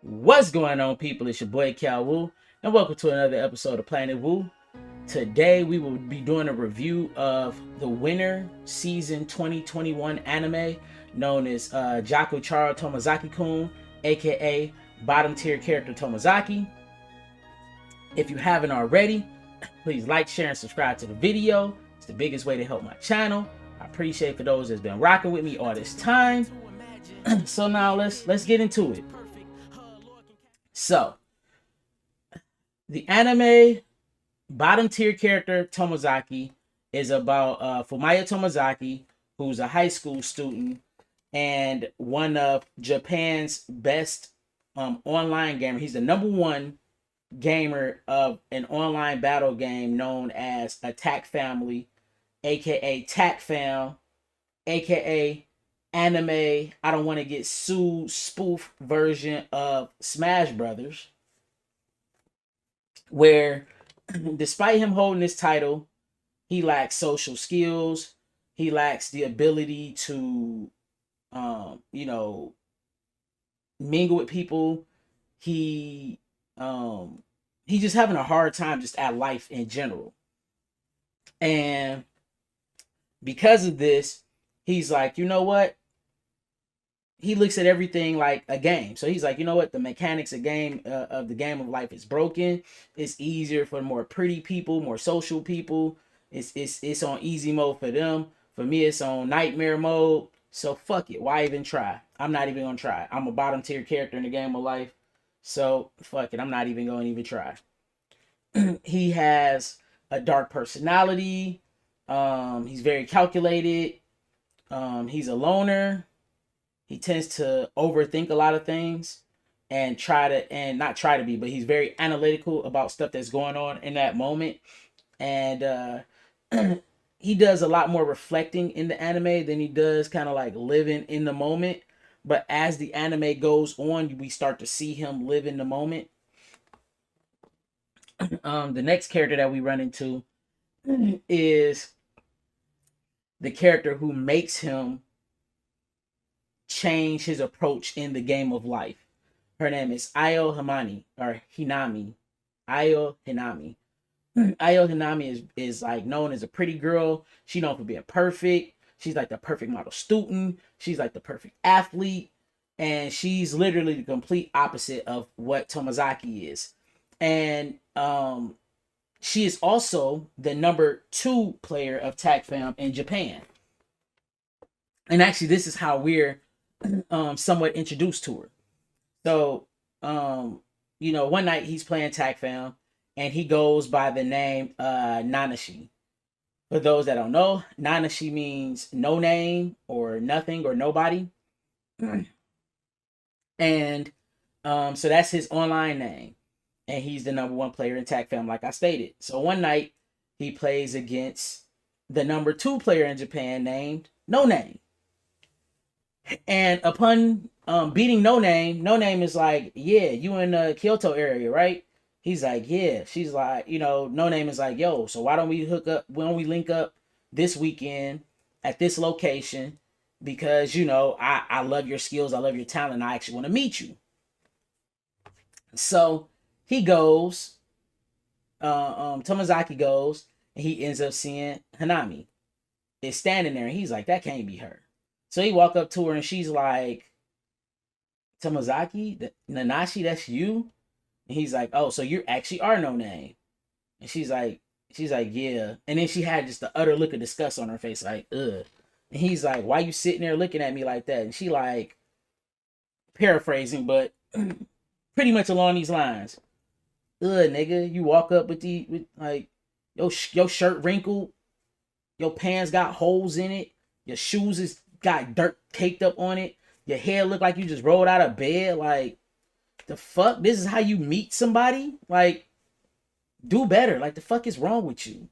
What's going on, people? It's your boy calwu, and welcome to another episode of planetwu. Today we will be doing a review of the winter season 2021 anime known as Jaku-Chara Tomozaki-kun, aka Bottom-Tier Character Tomozaki. If you haven't already, please like, share, and subscribe to the video. It's the biggest way to help my channel. I appreciate for those that's been rocking with me all this time. So now let's get into it. So, the anime Bottom-Tier Character Tomozaki is about Fumaya Tomozaki, who's a high school student and one of Japan's best online gamer. He's the #1 gamer of an online battle game known as Attack Family, aka tackfam, aka anime I don't want to get sued spoof version of Smash Brothers, where despite him holding this title, he lacks social skills. He lacks the ability to mingle with people. He's just having a hard time just at life in general. And because of this, he's like, you know what? He looks at everything like a game. So he's like, you know what? The mechanics of the game of life is broken. It's easier for more pretty people, more social people. It's on easy mode for them. For me, it's on nightmare mode. So fuck it. Why even try? I'm not even gonna try. I'm a bottom tier character in the game of life. So fuck it. I'm not even going to even try. He has a dark personality. He's very calculated. He's a loner. He tends to overthink a lot of things and not try to be, but he's very analytical about stuff that's going on in that moment. And he does a lot more reflecting in the anime than he does kind of like living in the moment. But as the anime goes on, we start to see him live in the moment. The next character that we run into is the character who makes him change his approach in the game of life. Her name is Ayo Hinami, or Hinami. Ayo Hinami. Ayo Hinami is like known as a pretty girl. She's known for being perfect. She's like the perfect model student. She's like the perfect athlete. And she's literally the complete opposite of what Tomozaki is. And she is also the #2 player of tackfam in Japan. And actually, this is how we're somewhat introduced to her. So, one night he's playing tackfam, and he goes by the name Nanashi. For those that don't know, Nanashi means no name or nothing or nobody. And so that's his online name. And he's the #1 player in tackfam, like I stated. So one night he plays against the #2 player in Japan named No Name. And upon beating No Name is like, yeah, you in the Kyoto area, right? He's like, yeah. She's like, No Name is like, yo, so why don't we link up this weekend at this location? Because, I love your skills, I love your talent, I actually want to meet you. So he goes, Tomozaki goes, and he ends up seeing Hinami is standing there, and he's like, that can't be her. So he walk up to her, and she's like, Tomozaki, Nanashi, that's you? And he's like, oh, so you actually are No Name. And she's like, yeah. And then she had just the utter look of disgust on her face, like, ugh. And he's like, why you sitting there looking at me like that? And she like, paraphrasing, but pretty much along these lines. Ugh, nigga, you walk up with like, your shirt wrinkled, your pants got holes in it, your shoes is got dirt caked up on it, your hair look like you just rolled out of bed. Like, the fuck? This is how you meet somebody? Like, do better. Like, the fuck is wrong with you?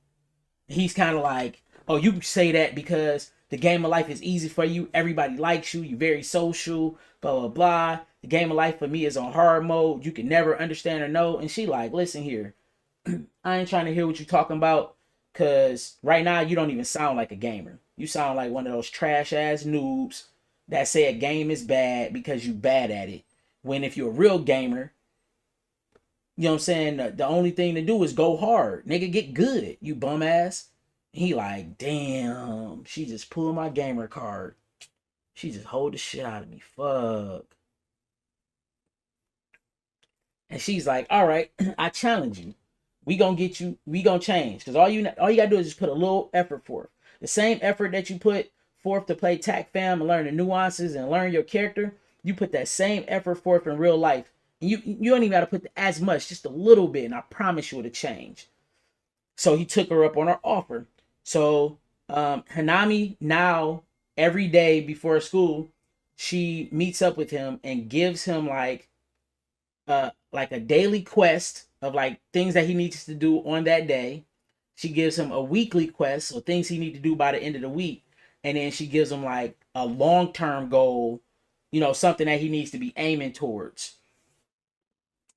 He's kind of like, oh, you say that because the game of life is easy for you. Everybody likes you. You're very social, blah, blah, blah. The game of life for me is on hard mode. You can never understand or know. And she like, listen here. I ain't trying to hear what you're talking about, because right now you don't even sound like a gamer. You sound like one of those trash ass noobs that say a game is bad because you bad at it. When if you're a real gamer, you know what I'm saying, the only thing to do is go hard. Nigga, get good, you bum ass. He like, damn, she just pulled my gamer card. She just hold the shit out of me. Fuck. And she's like, all right, I challenge you. We gonna get you, we gonna change. Cause all you gotta do is just put a little effort forth. The same effort that you put forth to play tackfam and learn the nuances and learn your character, you put that same effort forth in real life. And you don't even gotta put as much, just a little bit, and I promise you it'll change. So he took her up on her offer. So Hanami now every day before school, she meets up with him and gives him like a daily quest of like things that he needs to do on that day. She gives him a weekly quest, so things he need to do by the end of the week, and then she gives him like a long-term goal, something that he needs to be aiming towards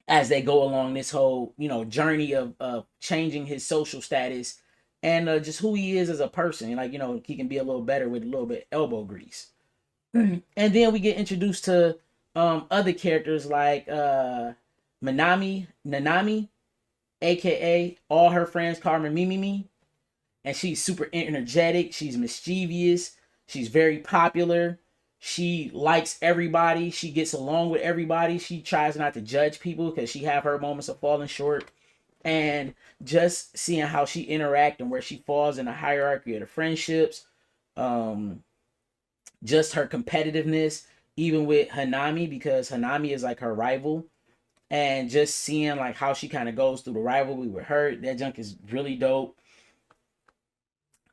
as they go along this whole, journey of changing his social status and just who he is as a person. Like, he can be a little better with a little bit elbow grease. And then we get introduced to other characters like Nanami, aka all her friends call her Mimimi, and she's super energetic. She's mischievous. She's very popular. She likes everybody. She gets along with everybody. She tries not to judge people because she have her moments of falling short. And just seeing how she interact and where she falls in the hierarchy of the friendships, just her competitiveness, even with Hanami, because Hanami is like her rival, and just seeing like how she kind of goes through the rivalry with her, that junk is really dope.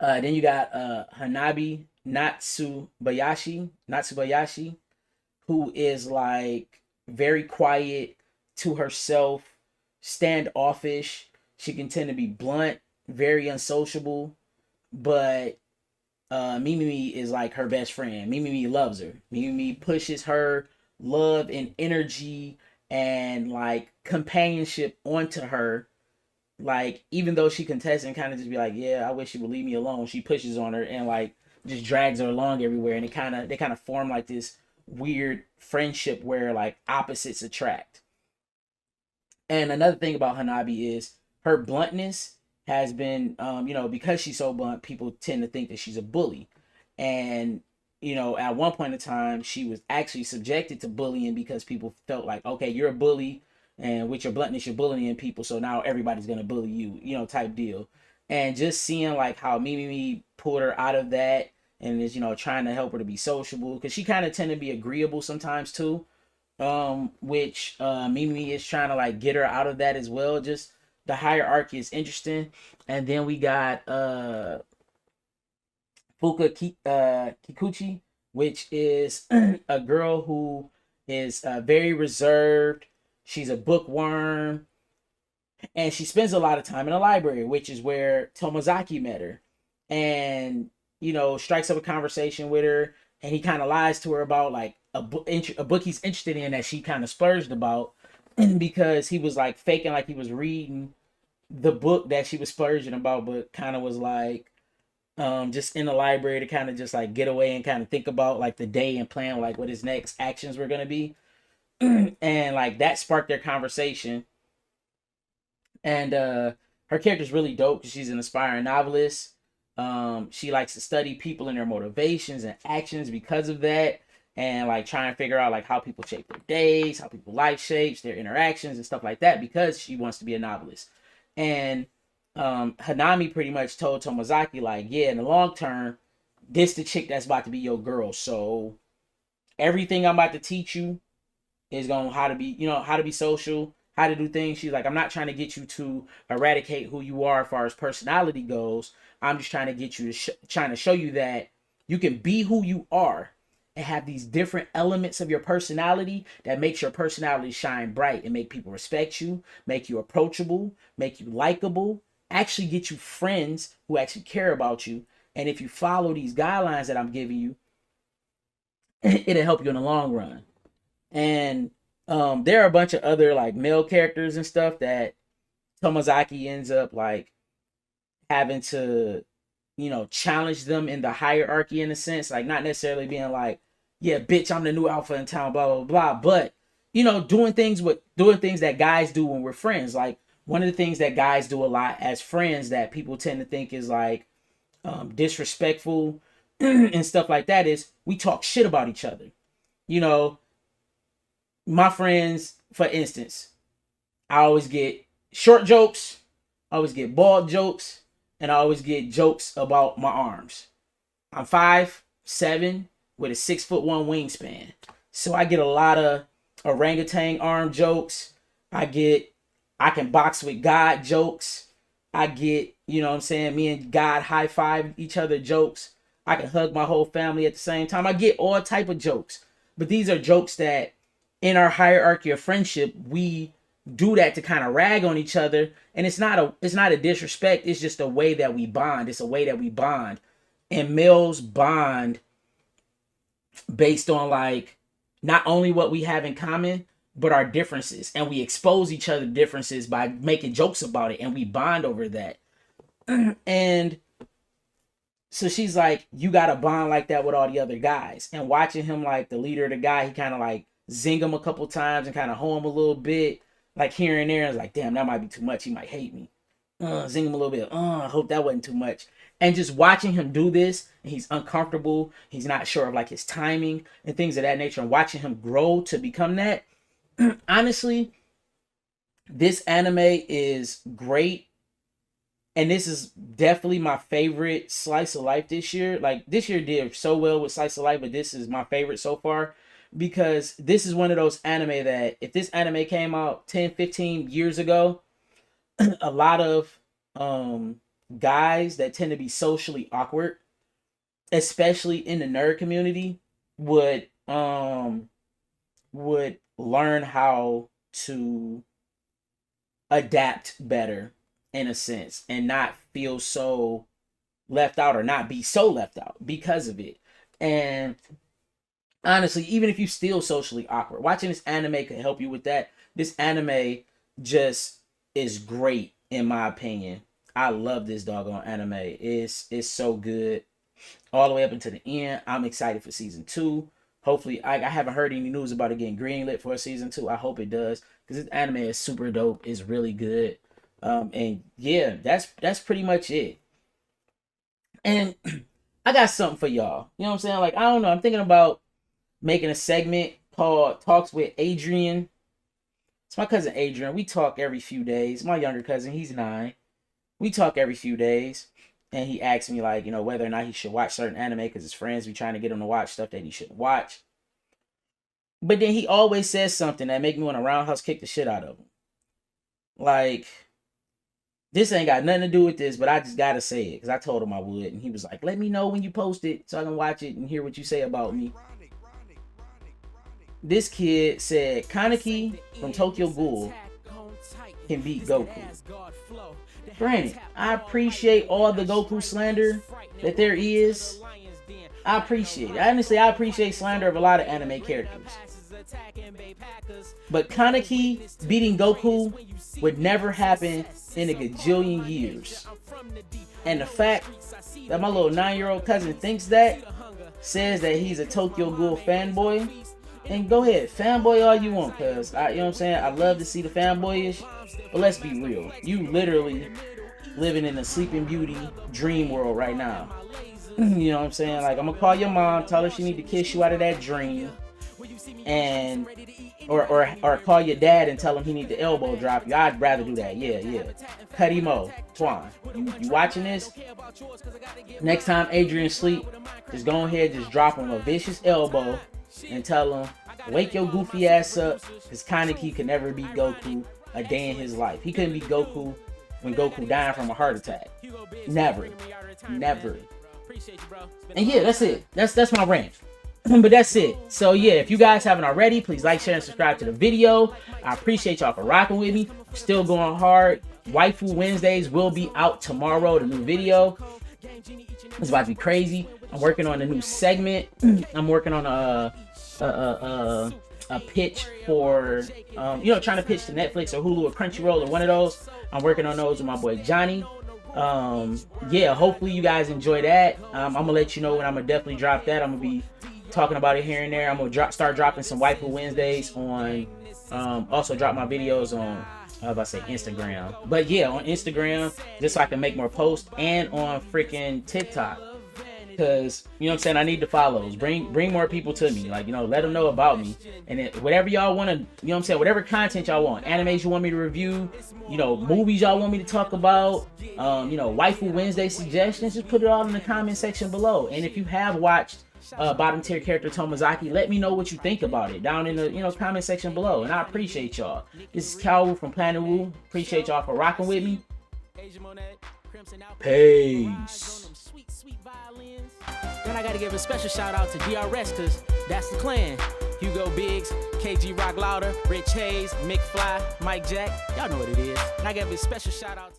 Then you got Hanabi Natsubayashi, who is like very quiet, to herself, standoffish. She can tend to be blunt, very unsociable, but Mimi is like her best friend. Mimi loves her. Mimi pushes her love and energy and like companionship onto her. Like, even though she contests and kind of just be like, yeah, I wish you would leave me alone, she pushes on her and like just drags her along everywhere, and they kind of form like this weird friendship where like opposites attract. And another thing about Hanabi is her bluntness has been, because she's so blunt, people tend to think that she's a bully. And, at one point in time, she was actually subjected to bullying because people felt like, okay, you're a bully, and with your bluntness, you're bullying people, so now everybody's going to bully you, type deal. And just seeing like how Mimi pulled her out of that and is, trying to help her to be sociable, because she kind of tend to be agreeable sometimes too, which Mimi is trying to like get her out of that as well. Just the hierarchy is interesting. And then we got Kikuchi, which is a girl who is very reserved. She's a bookworm, and she spends a lot of time in a library, which is where Tomozaki met her, and strikes up a conversation with her, and he kind of lies to her about like a book he's interested in that she kind of splurged about, because he was like faking like he was reading the book that she was splurging about, but kind of was like just in the library to kind of just like get away and kind of think about like the day and plan like what his next actions were going to be. And like that sparked their conversation. And her character's really dope because she's an aspiring novelist. She likes to study people and their motivations and actions because of that, and like try and figure out like how people shape their days, how people life shapes their interactions and stuff like that, because she wants to be a novelist. And Hanami pretty much told Tomozaki like, yeah, in the long term, this the chick that's about to be your girl. So everything I'm about to teach you is going how to be, how to be social, how to do things. She's like, I'm not trying to get you to eradicate who you are as far as personality goes. I'm just trying to get you to trying to show you that you can be who you are and have these different elements of your personality that makes your personality shine bright and make people respect you, make you approachable, make you likable, actually get you friends who actually care about you. And if you follow these guidelines that I'm giving you, it'll help you in the long run. And there are a bunch of other like male characters and stuff that Tomozaki ends up like having to, challenge them in the hierarchy in a sense, like not necessarily being like, yeah, bitch, I'm the new alpha in town, blah blah blah, but you know, doing things that guys do when we're friends. Like one of the things that guys do a lot as friends that people tend to think is like disrespectful and stuff like that is we talk shit about each other. You know, my friends, for instance, I always get short jokes, I always get bald jokes, and I always get jokes about my arms. I'm 5'7" with a 6'1" wingspan. So I get a lot of orangutan arm jokes. I can box with God jokes. I get, you know what I'm saying, me and God high five each other jokes. I can hug my whole family at the same time. I get all type of jokes. But these are jokes that in our hierarchy of friendship, we do that to kind of rag on each other. And it's not a disrespect. It's just a way that we bond. It's a way that we bond. And males bond based on like not only what we have in common, but our differences. And we expose each other differences by making jokes about it. And we bond over that. And so she's like, you got to bond like that with all the other guys. And watching him like the leader of the guy, he kind of like zing him a couple times and kind of hoe him a little bit. Like here and there. I was like, damn, that might be too much. He might hate me. Zing him a little bit. I hope that wasn't too much. And just watching him do this, and he's uncomfortable. He's not sure of like his timing and things of that nature. And watching him grow to become that. Honestly, this anime is great. And this is definitely my favorite slice of life this year. Like this year did so well with slice of life, but this is my favorite so far. Because this is one of those anime that if this anime came out 10, 15 years ago, a lot of guys that tend to be socially awkward, especially in the nerd community, would learn how to adapt better in a sense and not feel so left out or not be so left out because of it. And honestly, even if you still socially awkward, watching this anime could help you with that. This anime just is great in my opinion. I love this doggone anime. It's so good all the way up until the end. I'm excited for season 2. Hopefully, I haven't heard any news about it getting greenlit for season 2. I hope it does because this anime is super dope. It's really good. And yeah, that's pretty much it. And I got something for y'all. You know what I'm saying? Like, I don't know. I'm thinking about making a segment called Talks with Adrian. It's my cousin Adrian. We talk every few days. My younger cousin, he's 9. We talk every few days. And he asks me, like, you know, whether or not he should watch certain anime because his friends be trying to get him to watch stuff that he shouldn't watch. But then he always says something that make me want to roundhouse kick the shit out of him. Like, this ain't got nothing to do with this, but I just gotta say it because I told him I would. And he was like, let me know when you post it so I can watch it and hear what you say about me. This kid said Kaneki from Tokyo Ghoul can beat Goku. Granted, I appreciate all the Goku slander that there is. I appreciate it. Honestly, I appreciate slander of a lot of anime characters. But Kaneki beating Goku would never happen in a gajillion years. And the fact that my little 9-year-old cousin thinks that, says that he's a Tokyo Ghoul fanboy, and go ahead, fanboy all you want, cause you know what I'm saying? I love to see the fanboyish, but let's be real. You literally living in a Sleeping Beauty dream world right now. You know what I'm saying? Like, I'm gonna call your mom, tell her she need to kiss you out of that dream, and or call your dad and tell him he need to elbow drop you. I'd rather do that. Yeah. Cuddy-mo, Twan, you watching this? Next time Adrian sleep, just go ahead, just drop him a vicious elbow and tell him, wake your goofy ass up, because Kaneki could never beat Goku a day in his life. He couldn't beat Goku when Goku died from a heart attack. Never. And yeah, that's it. That's my rant. But that's it. So yeah, if you guys haven't already, please like, share, and subscribe to the video. I appreciate y'all for rocking with me. I'm still going hard. Waifu Wednesdays will be out tomorrow, the new video. It's about to be crazy. I'm working on a new segment. I'm working on a pitch for, trying to pitch to Netflix or Hulu or Crunchyroll or one of those. I'm working on those with my boy Johnny. Yeah, hopefully you guys enjoy that. I'm gonna let you know when I'm gonna definitely drop that. I'm gonna be talking about it here and there. I'm gonna start dropping some Waifu Wednesdays on. Also drop my videos on. I was about to say Instagram, but yeah, on Instagram, just so I can make more posts, and on freaking TikTok. Cause you know what I'm saying, I need the follows. Bring more people to me. Like, you know, let them know about me. And whatever y'all want to, you know what I'm saying, whatever content y'all want, animes you want me to review, you know, movies y'all want me to talk about, you know, Waifu Wednesday suggestions, just put it all in the comment section below. And if you have watched Bottom-Tier Character Tomozaki, let me know what you think about it down in the, you know, comment section below. And I appreciate y'all. This is calwu from planetwu. Appreciate y'all for rocking with me. Peace. Then I gotta give a special shout out to DRS, cause that's the clan. Hugo Biggs, KG Rock Louder, Rich Hayes, Mick Fly, Mike Jack, y'all know what it is. And I gotta give a special shout out to